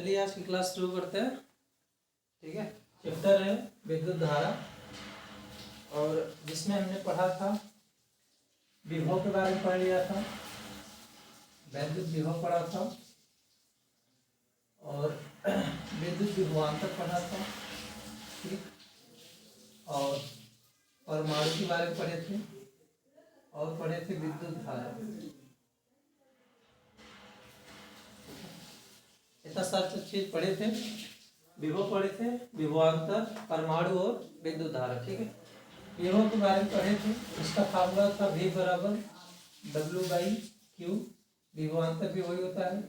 चलिए आज की क्लास शुरू करते हैं। ठीक है, चैप्टर है विद्युत धारा, और जिसमें हमने पढ़ा था विभव के बारे में पढ़ लिया था, वैद्युत विभव पढ़ा था और विद्युत विभवांतर पढ़ा था। ठीक, और परमाणु के बारे में पढ़े थे और पढ़े थे विद्युत धारा। इतना सारा चीज पढ़े थे, विभव पढ़े थे, विभवांतर, परमाणु और विद्युत धारा। ठीक है, विभव के बारे में पढ़े थे। इसका फार्मूला था V बराबर W/Q। विभवांतर भी वही होता है,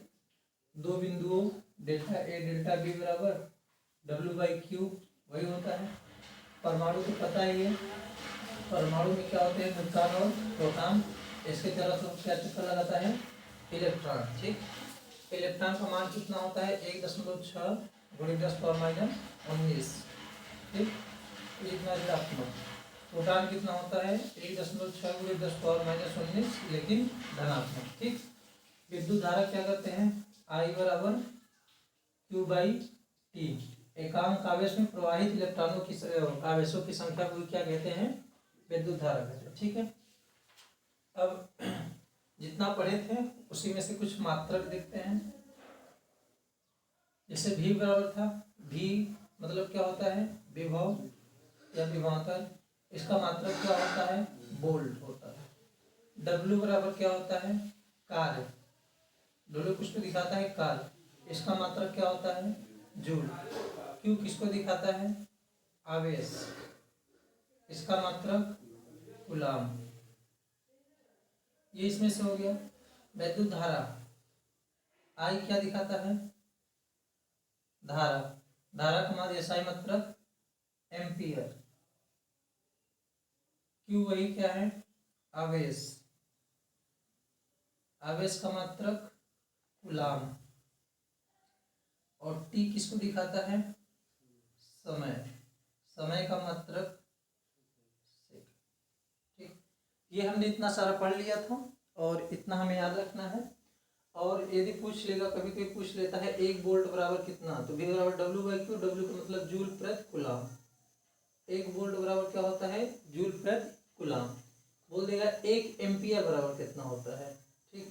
दो बिंदुओं डेल्टा A डेल्टा B बराबर W/Q वही होता है। परमाणु को पता ही है, परमाणु में क्या होते हैं, न्यूट्रॉन और प्रोटॉन। इसके तरफ क्या चक्कर लगाता है, इलेक्ट्रॉन। ठीक, इलेक्ट्रॉन का मान कितना होता है, 1.6 × 10⁻19। ठीक, इतना ऋणात्मक। प्रोटॉन कितना होता है, 1.6 × 10⁻19, लेकिन धनात्मक। ठीक, विद्युत धारा क्या करते हैं, I बराबर Q/T। एकांक आवेश में प्रवाहित इलेक्ट्रॉनों की आवेशों की संख्या को क्या कहते हैं, विद्युत धारा कहते हैं। ठीक है, अब जितना पढ़े थे उसी में से कुछ मात्रक देखते हैं। जैसे V बराबर था, V मतलब क्या होता है, विभव या विभवांतर। इसका मात्रक क्या होता है, वोल्ट होता है। W बराबर क्या होता है, कार्य। W कुछ तो दिखाता है, कार्य। इसका मात्रक क्या होता है, जूल। Q किसको दिखाता है, आवेश। इसका मात्रक कूलाम। ये इसमें से हो गया। विद्युत धारा I क्या दिखाता है, धारा। धारा का मान SI मात्रक एम्पियर। Q वही क्या है, आवेश। आवेश का मात्रक कूलाम। और T किसको दिखाता है, समय। समय का मात्रक सेकंड। ठीक, ये हमने इतना सारा पढ़ लिया था और इतना हमें याद रखना है। और यदि पूछ लेगा, कभी कोई पूछ लेता है 1 वोल्ट बराबर कितना, तो V बराबर W/Q। W का मतलब जूल प्रति कूलाम। 1 वोल्ट बराबर क्या होता है, जूल प्रति कूलाम। बोल देगा 1 एम्पियर बराबर कितना होता है। ठीक,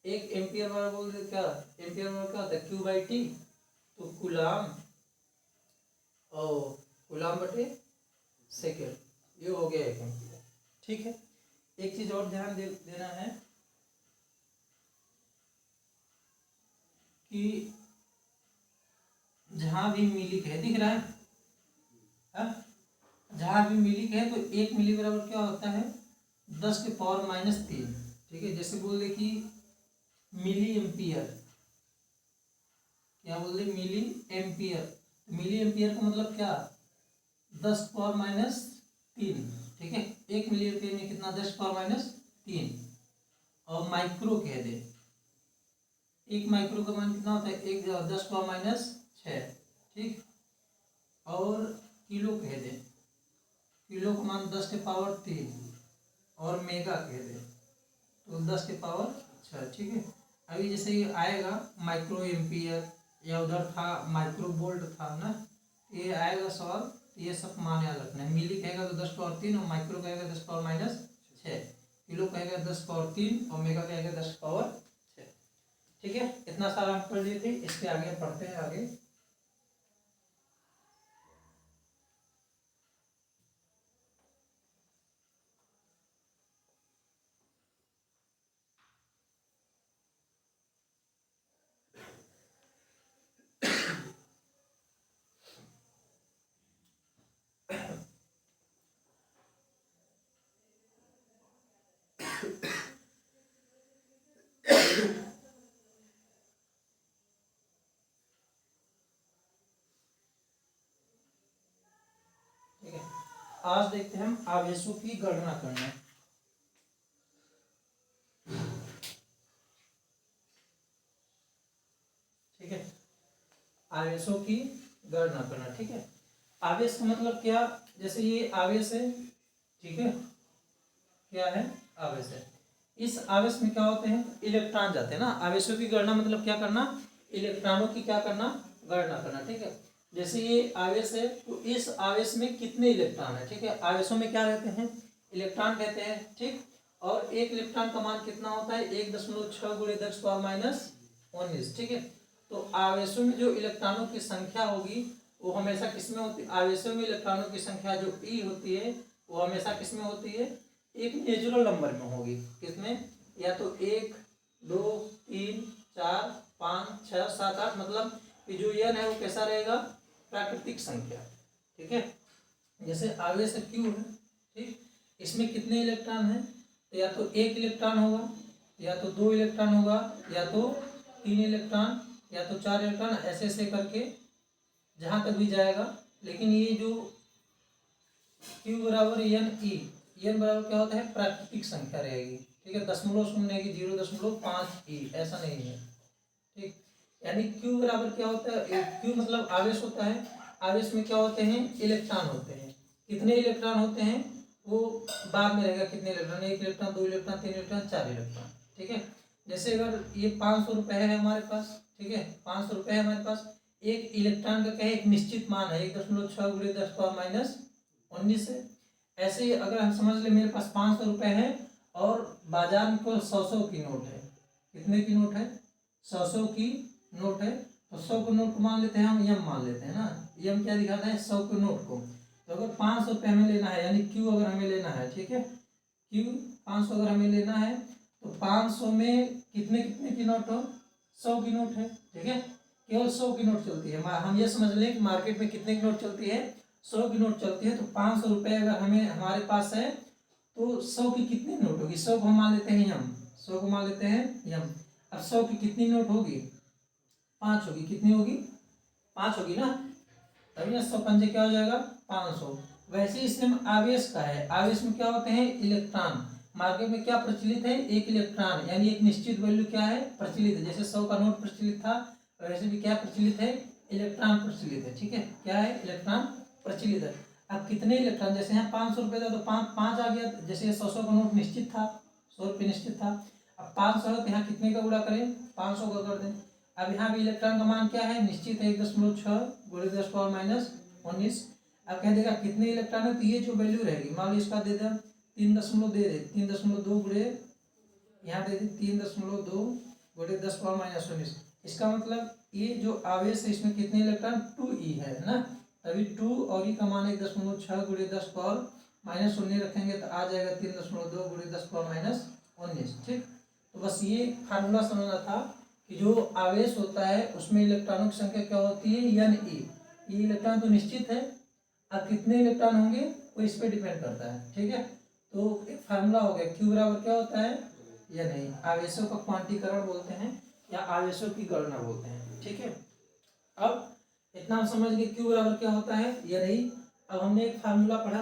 1 एम्पियर बराबर बोल दे क्या, एम्पियर बराबर क्या होता है, Q/T। तो कूलाम और कूलाम बटे सेकेंड, ये हो गया 1 एम्पियर। ठीक है, एक चीज और ध्यान देना है कि जहां भी मिलिक है, दिख रहा है, जहां भी मिलिक है तो 1 मिली बराबर क्या होता है, 10⁻³ ठीक है, जैसे बोल दे कि मिली एम्पियर, क्या बोल दे, मिली एम्पियर। मिली एम्पियर का मतलब क्या, 10⁻³ ठीक है, 1 मिली एम्पियर में कितना, 10⁻³। और माइक्रो कह दे, 1 माइक्रो का मान कितना होता है, 10⁻6। ठीक, और किलो कह दे, किलो का मान 10⁻³ और मेगा कह दे तो 10⁻6। ठीक है, अभी जैसे ये आएगा माइक्रो एम्पियर, या उधर था माइक्रो वोल्ट था ना, ये आएगा सवाल, ये सब मान याद रखना है। मिली कहेगा तो 10⁻³ और माइक्रो कहेगा 10⁻6, किलो कहेगा 10⁻³ और मेगा कहेगा 10⁻6। ठीक है, इतना सारा हम पढ़ लिए थे। इसके आगे पढ़ते हैं आगे। आज देखते हैं हम आवेशों की गणना करना। ठीक है, आवेशों की गणना करना। ठीक है, आवेश का मतलब क्या, जैसे ये आवेश है, ठीक है, क्या है, आवेश है। इस आवेश में क्या होते हैं, इलेक्ट्रॉन जाते हैं ना। आवेशों की गणना मतलब क्या करना, इलेक्ट्रॉनों की क्या करना, गणना करना। ठीक है, जैसे ये आवेश है तो इस आवेश में कितने इलेक्ट्रॉन है। ठीक है, आवेशों में क्या रहते हैं, इलेक्ट्रॉन रहते हैं। ठीक, और एक इलेक्ट्रॉन का मान कितना होता है, 1.6 × 10⁻⁻19। ठीक है, तो आवेशों में जो इलेक्ट्रॉनों की संख्या होगी वो हमेशा किसमें होती है, आवेशों में इलेक्ट्रॉनों की संख्या जो ई होती है वो हमेशा किसमें होती है, एक नेचुरल नंबर में होगी। किसमें, या तो 1 2 3 4 5 6 7 8, मतलब कि जो n है वो कैसा रहेगा, प्राकृतिक संख्या। ठीक है, जैसे आवेश क्यू है। ठीक, इसमें कितने इलेक्ट्रॉन हैं, तो या तो 1 इलेक्ट्रॉन होगा, या तो 2 इलेक्ट्रॉन होगा, या तो 3 इलेक्ट्रॉन, या तो 4 इलेक्ट्रॉन, ऐसे ऐसे करके जहाँ तक भी जाएगा। लेकिन ये जो Q बराबर एन ई, एन बराबर क्या होता है, प्राकृतिक संख्या रहेगी। ठीक है, 0.005 ई, ऐसा नहीं है। ठीक, यानी Q बराबर क्या होता है, Q मतलब आवेश होता है। आवेश में क्या होते हैं, इलेक्ट्रॉन होते हैं। कितने इलेक्ट्रॉन होते हैं वो बाद में रहेगा, कितने electron, 1 electron, 2 electron, 3 electron, 4 electron. ठीक है, जैसे अगर ये 500 रुपये है हमारे पास। ठीक है, 500 रुपये है हमारे पास, एक इलेक्ट्रॉन का क्या है, एक निश्चित मान है, 1.6 × 10⁻⁻19 है। ऐसे ही अगर हम समझ ले मेरे पास 500 रुपये है और बाजार में कोई 100 की नोट है। कितने की नोट है, 100 की नोट है। तो 100 को नोट को मान लेते हैं हम, यम मान लेते हैं ना। यम क्या दिखाता है, 100 के नोट को। तो अगर 500 रुपये हमें लेना है, यानी क्यू अगर हमें लेना है, ठीक है, क्यू 500 अगर हमें लेना है तो 500 में कितने कितने की नोट हो, 100 की नोट है। ठीक है, केवल 100 की नोट चलती है। हम ये समझ लें कि मार्केट में कितने की नोट चलती है, 100 की नोट चलती है। तो 500 रुपये अगर हमें हमारे पास है तो 100 की कितनी नोट होगी, 100 को हम मान लेते हैं यम, 100 को मान लेते हैं यम। अब 100 की कितनी नोट होगी, 5 होगी। कितनी होगी, 5 होगी ना, तभी ना 100 पंजे क्या हो जाएगा, 500। वैसे ही सेम आवेश का है। आवेश में क्या होते हैं, इलेक्ट्रॉन। मार्केट में क्या प्रचलित है, एक इलेक्ट्रॉन, यानी एक निश्चित वैल्यू क्या है, प्रचलित है। जैसे 100 का नोट प्रचलित था, वैसे भी क्या प्रचलित है, इलेक्ट्रॉन प्रचलित है। ठीक है, क्या है, इलेक्ट्रॉन प्रचलित है। अब कितने इलेक्ट्रॉन, जैसे यहाँ 500 रुपये था तो 5 आ गया। जैसे 100 का नोट निश्चित था, 100 रुपये निश्चित था। अब 500 है तो यहाँ कितने का गुणा करें, 500 का कर दें। अब यहाँ भी इलेक्ट्रॉन का मान क्या है, निश्चित है, 1.6 × 10⁻⁻19। अब कह देगा कितने इलेक्ट्रॉन है, तो ये जो वैल्यू रहेगी, मान लो इसका दे दे 3 दे दे, 3.2 गुणे, यहाँ दे दे 3.2 × 10⁻⁻19। इसका मतलब ये जो आवेश है इसमें कितने इलेक्ट्रॉन, 2e है ना। तभी 2 और e का मान 1.6 × 10⁻⁻19 रखेंगे तो आ जाएगा 3.2 × 10⁻⁻19। ठीक, तो बस ये फार्मूला समझना था कि जो आवेश होता है उसमें इलेक्ट्रॉनों की संख्या क्या होती है, यान ई। ये इलेक्ट्रॉन तो निश्चित है, अब कितने इलेक्ट्रॉन होंगे वो इस पर डिपेंड करता है। ठीक है, तो एक फार्मूला हो गया, क्यू बराबर क्या होता है, या नहीं, आवेशों का क्वांटीकरण बोलते हैं या आवेशों की गणना बोलते हैं। ठीक है, अब इतना हम समझ गए क्यू बराबर क्या होता है या नहीं। अब हमने एक फार्मूला पढ़ा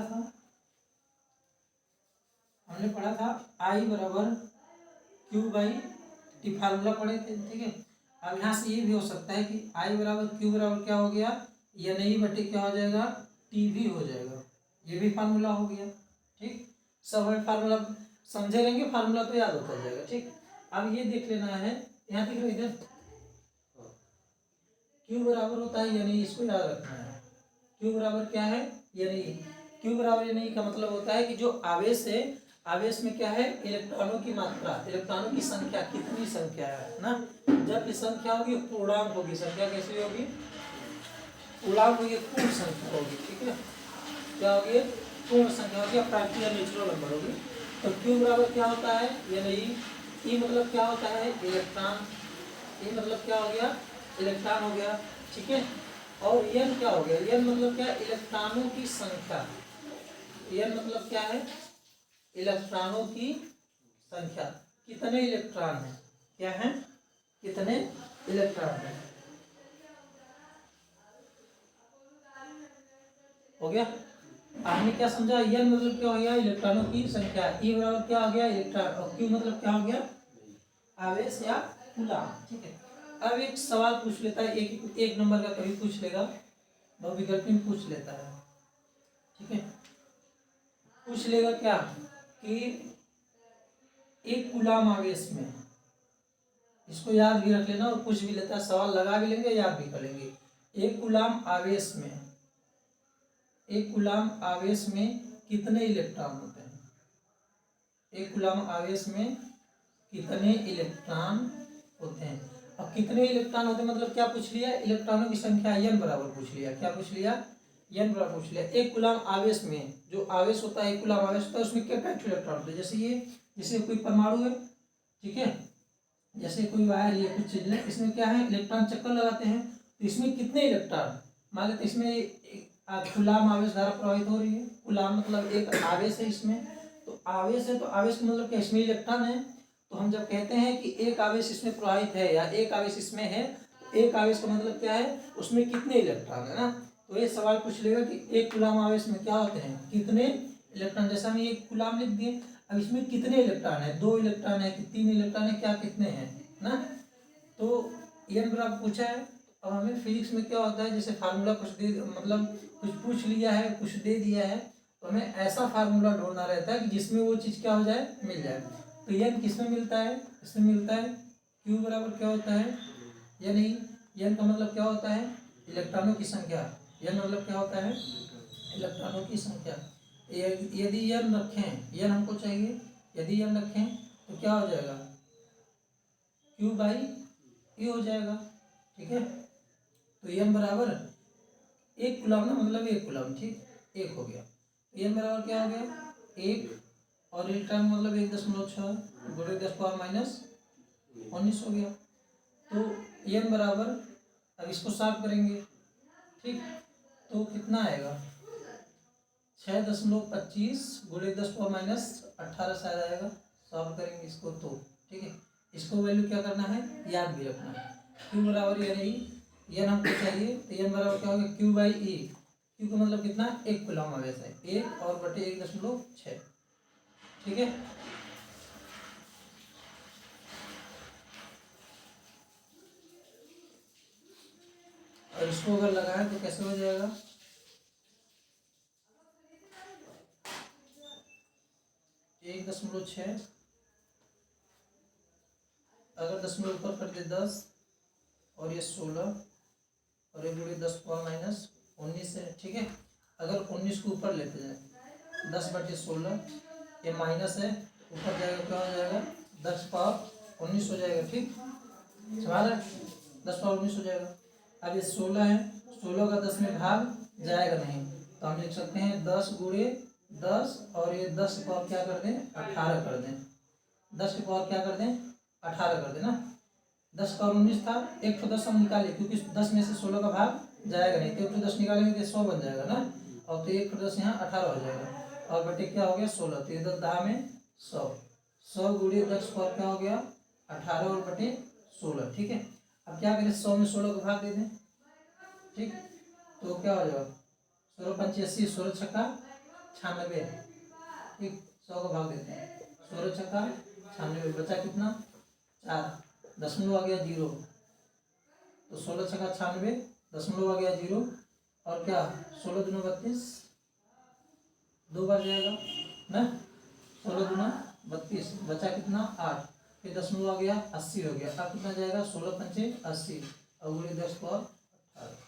था, आई बराबर क्यू बाई टी, फार्मूला पढ़े थे। ठीक है, अब यहाँ से ये भी हो सकता है कि आई बराबर क्यू बराबर क्या हो गया, या नहीं बटे क्या हो जाएगा, टी भी हो जाएगा। ये भी फार्मूला हो गया। ठीक, सब हमें फार्मूला समझे रहेंगे, फार्मूला तो याद होता जाएगा। ठीक, अब ये देख लेना है, यहाँ देख लो इधर, क्यू बराबर होता है या नहीं, इसको याद रखना है। क्यू बराबर क्या है, या नहीं। क्यू बराबर या नहीं का मतलब होता है कि जो आवेश है, आवेश में क्या है, इलेक्ट्रॉनों की मात्रा, इलेक्ट्रॉनों की संख्या, कितनी संख्या है ना। जब ये संख्या होगी पूर्णांक होगी, संख्या कैसी होगी, पूर्णांक होगी, पूर्ण संख्या होगी। ठीक है, क्या होगी, पूर्ण संख्या होगी, प्राकृतिक या नेचुरल नंबर होगी। तो क्यू बराबर क्या होता है, या नहीं। ई मतलब क्या होता है, इलेक्ट्रॉन। ई मतलब क्या हो गया, इलेक्ट्रॉन हो गया। ठीक है, और एन क्या हो गया, एन मतलब क्या, इलेक्ट्रॉनों की संख्या। एन मतलब क्या है, इलेक्ट्रॉनों की संख्या, कितने इलेक्ट्रॉन हैं, क्या है, कितने इलेक्ट्रॉन हैं। हो गया, आपने क्या समझा, एन मतलब क्या हो गया, इलेक्ट्रॉनों की संख्या। ई बराबर क्या हो गया, इलेक्ट्रॉन, और क्यू मतलब क्या हो गया, आवेश या कूलाम। ठीक है, अब एक सवाल पूछ लेता है, एक नंबर का कभी पूछ लेगा, बहुविकल्पी में पूछ लेता है। ठीक है, पूछ लेगा क्या कि एक कूलाम आवेश में, इसको याद भी रख लेना, और कुछ भी लेता है सवाल लगा भी लेंगे, याद भी कर लेंगे। एक कूलाम आवेश में कितने इलेक्ट्रॉन होते हैं? एक कूलाम आवेश में कितने इलेक्ट्रॉन होते हैं? अब कितने इलेक्ट्रॉन होते हैं मतलब क्या पूछ लिया? इलेक्ट्रॉनों की संख्या n बराबर पूछ लिया। क्या पूछ लिया? n बराबर पूछ लिया। एक कूलाम आवेश में, जो आवेश होता है, एक कूलाम आवेश होता है, उसमें क्या टाइप के इलेक्ट्रॉन होते हैं? जैसे कोई परमाणु है, ठीक है, जैसे कोई वायर या कुछ चीज है, इसमें क्या है, इलेक्ट्रॉन चक्कर लगाते हैं, तो इसमें कितने इलेक्ट्रॉन, मान लेते इसमें कूलाम आवेश धारा प्रवाहित हो रही है। कूलाम मतलब एक आवेश है इसमें, तो आवेश है, तो आवेश का मतलब क्या, इसमें इलेक्ट्रॉन है। तो हम जब कहते हैं कि एक आवेश इसमें प्रवाहित है या एक आवेश इसमें है, तो एक आवेश का मतलब क्या है, उसमें कितने इलेक्ट्रॉन है ना। तो ये सवाल पूछ लेगा कि एक कूलाम आवेश में क्या होते हैं, कितने इलेक्ट्रॉन। जैसा हम एक कूलाम लिख दिए, अब इसमें कितने इलेक्ट्रॉन है, 2 इलेक्ट्रॉन है कि 3 इलेक्ट्रॉन है, क्या कितने हैं ना। तो ये ग्राफ पूछा है। अब हमें फिजिक्स में क्या होता है, जैसे फार्मूला कुछ दे, मतलब कुछ पूछ लिया है, कुछ दे दिया है, तो हमें ऐसा फार्मूला ढूंढना रहता है कि जिसमें वो चीज़ क्या हो जाए, मिल जाए। तो n किस में मिलता है? इसमें मिलता है q बराबर क्या होता है, या नहीं, n का मतलब क्या होता है, इलेक्ट्रॉनों की संख्या। n मतलब क्या होता है, इलेक्ट्रॉनों की संख्या। यदि n रखें, n हमको चाहिए, यदि n रखें तो क्या हो जाएगा, q/e हो जाएगा, ठीक है। तो n बराबर एक कूलाम ना, मतलब एक कूलाम, ठीक, एक हो गया। n बराबर क्या हो गया, एक, और इलेक्ट्रॉन मतलब 1.6 गुणे 10⁻19 हो गया। तो n बराबर, अब इसको साफ करेंगे, ठीक, तो कितना आएगा, 6.25 गुणे 10⁻18 शायद आएगा। सॉल्व करेंगे इसको तो, ठीक है। इसको वैल्यू क्या करना है, याद भी रखना है। q बराबर n हमको चाहिए, तो n बराबर क्या होगा, q/e। q का मतलब कितना, एक कूलाम आवेश है, 1 और बटे 1.6, ठीक है। और इसको अगर लगाएं तो कैसे हो जाएगा, 1.6, अगर 10 ऊपर कर दे 10, और ये 16, और ये गुणे 10⁻19 है, ठीक है। अगर 19 को ऊपर लेते जाए, 10/16, ये माइनस है, ऊपर जाएगा क्या हो जाएगा, 10⁻19 हो जाएगा, ठीक, सवाल है, 10⁻19 हो जाएगा। अब ये 16 है, 16 का 10 में भाग जाएगा नहीं, तो हम लिख सकते हैं 10 गुणे 10, और ये 10 के पावर क्या कर दें, 18 कर दें, 10 के पावर क्या कर दें, 18 कर दें ना। 10 का 19 था, एक तो 10 हम निकाले, क्योंकि 10 में से 16 का भाग जाएगा नहीं, तो एक तो 10 निकालेंगे तो 100 बन जाएगा ना, और तो एक तो 10 यहाँ 18 हो जाएगा, और बटे क्या हो गया 16, तो ये 10 में 100, 100 गुणे 10 पर क्या हो गया 18 और बटे 16, ठीक है। अब क्या करें, 100 में 16 को भाग दे दें, ठीक, तो क्या हो जाएगा, 16×5 = 80, 16×6 = 96, ठीक, 100 को भाग देते हैं, 16×6 = 96, बचा कितना 4, दशमलव आ गया 0, तो 16×6 = 96, दशमलव आ गया 0, और क्या 16 दूना 32, 2 बार जाएगा ना, 16 दूना 32, बचा कितना 8, फिर दशमलव आ गया 80 हो गया। अब कितना जाएगा, 16×5 = 80, और गुणे 10 पर 18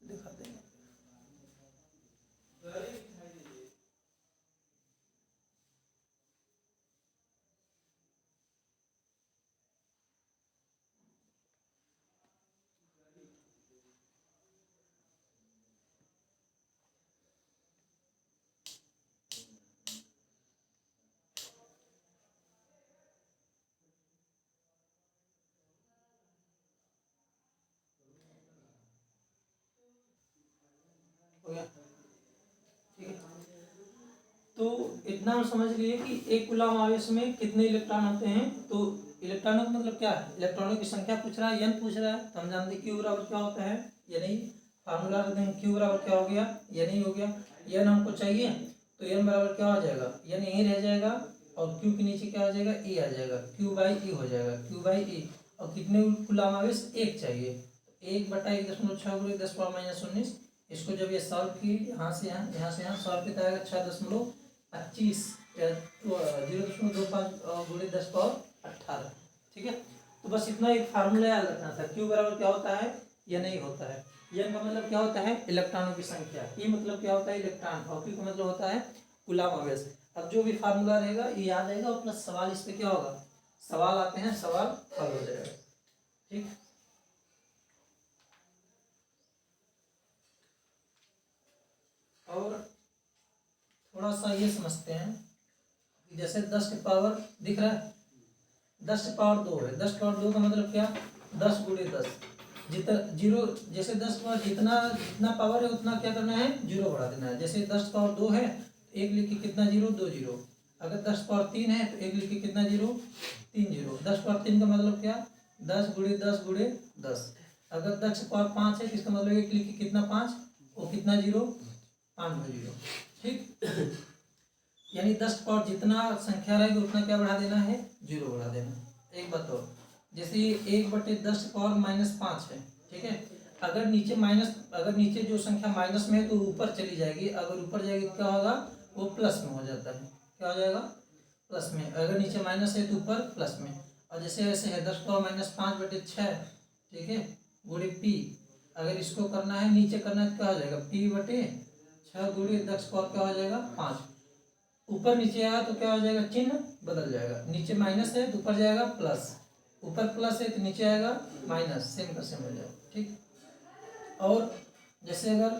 दिखा देंगे। हो गया, ठीक है। तो इतना हम समझ लिए कि एक कूलाम आवेश में कितने इलेक्ट्रॉन होते हैं। तो इलेक्ट्रॉनों का मतलब क्या है, इलेक्ट्रॉनों की संख्या पूछ रहा है, n पूछ रहा है, तो हम जानते हैं q बराबर क्या होता है, या नहीं, फार्मूला रख देंगे, q बराबर क्या हो गया, या नहीं हो गया, n हमको चाहिए, तो n बराबर क्या हो जाएगा, n यहीं रह जाएगा, और q के नीचे क्या आ जाएगा, e आ जाएगा, q/e हो जाएगा, q/e। और कितने कूलाम आवेश, एक चाहिए, 1/1.6 गुणे 10⁻19, इसको जब ये सॉल्व की यहाँ से यहाँ सॉल्व किया जाएगा 6.25 0.25 गुणे 10⁻18। ठीक है, तो बस इतना एक फार्मूला याद रखना था। क्यू बराबर क्या होता है, या नहीं होता है। एन का मतलब क्या होता है, इलेक्ट्रॉनों की संख्या। ई मतलब क्या होता है, इलेक्ट्रॉन। और क्यू का मतलब होता है कूलम आवेश। अब जो भी फार्मूला रहेगा ये याद आएगा, और प्लस सवाल इस पे क्या होगा, सवाल आते हैं, सवाल हल हो जाएगा। ठीक, और थोड़ा सा ये समझते हैं, जैसे 10 के पावर दिख रहा है, 10 के पावर 2 है। 10 के पावर 2 का मतलब क्या, 10 गुणे 10, जितना जीरो, जैसे 10 का जितना जितना पावर है उतना क्या करना है, जीरो बढ़ा देना है। जैसे 10 पावर 2 है, एक लिख के कितना जीरो, 2 जीरो। अगर 10 पावर 3 है तो एक लिख के कितना जीरो, 3 जीरो। 10 पावर 3 का मतलब क्या, 10 गुणे 10 गुणे 10। अगर 10 पावर 5 है, इसका मतलब एक लिख के कितना 5, वो कितना जीरो, 5 जीरो। ठीक, यानी 10 पावर जितना संख्या रहेगी उतना क्या बढ़ा देना है, जीरो बढ़ा देना। एक बात और, जैसे ये 1/10 पावर -5 है। ठीक है, अगर नीचे जो संख्या माइनस में है तो ऊपर चली जाएगी। अगर ऊपर जाएगी तो क्या होगा, वो प्लस में हो जाता है। क्या हो जाएगा, प्लस में। अगर नीचे माइनस है तो ऊपर प्लस में। और जैसे ऐसे है 10 पावर -5/6, ठीक है, गुणे पी। अगर इसको करना है, नीचे करना है तो क्या हो जाएगा, p/6 गुणे 10 पावर क्या हो जाएगा, 5। ऊपर नीचे आया तो क्या हो जाएगा, चिन्ह बदल जाएगा। नीचे माइनस है तो ऊपर जाएगा प्लस, ऊपर प्लस है तो नीचे आएगा माइनस, सेम का सेम हो जाएगा। ठीक, और जैसे अगर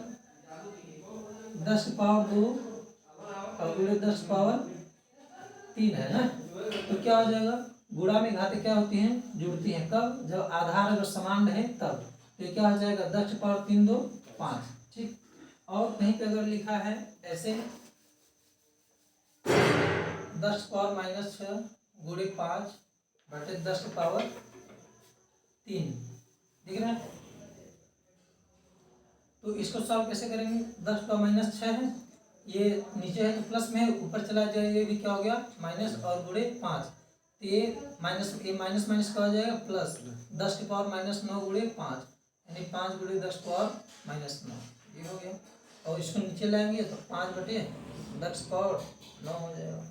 10 की पावर 2 और 10 पावर 3 है ना, तो क्या हो जाएगा, गुणा में घातें क्या होती हैं, जुड़ती हैं। कब, जब आधार अगर समान रहे तब। तो ये क्या हो जाएगा, 10 की पावर 3 2 5। ठीक, और कहीं पे अगर लिखा है ऐसे 10 पावर -6 गुणे 5/10 की पावर 3, दिख रहा है। तो इसको सॉल्व कैसे करेंगे, 10 पावर -6 है, ये नीचे है तो प्लस में है, ऊपर चला जाएगा, ये भी क्या हो गया माइनस, और गुणे 5। तो ये माइनस माइनस का हो जाएगा प्लस, 10 की पावर -9 गुणे 5, यानी 5 गुणे 10 पावर -9, ये हो गया। और इसको नीचे लाएंगे तो 5/10 पावर 9 हो जाएगा।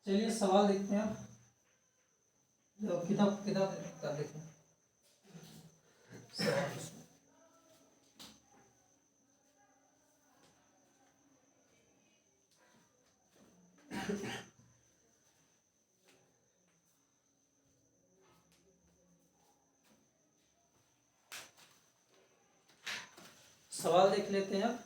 चलिए सवाल देखते हैं आप, किताब किताब कर देखें। सवाल देख लेते हैं आप।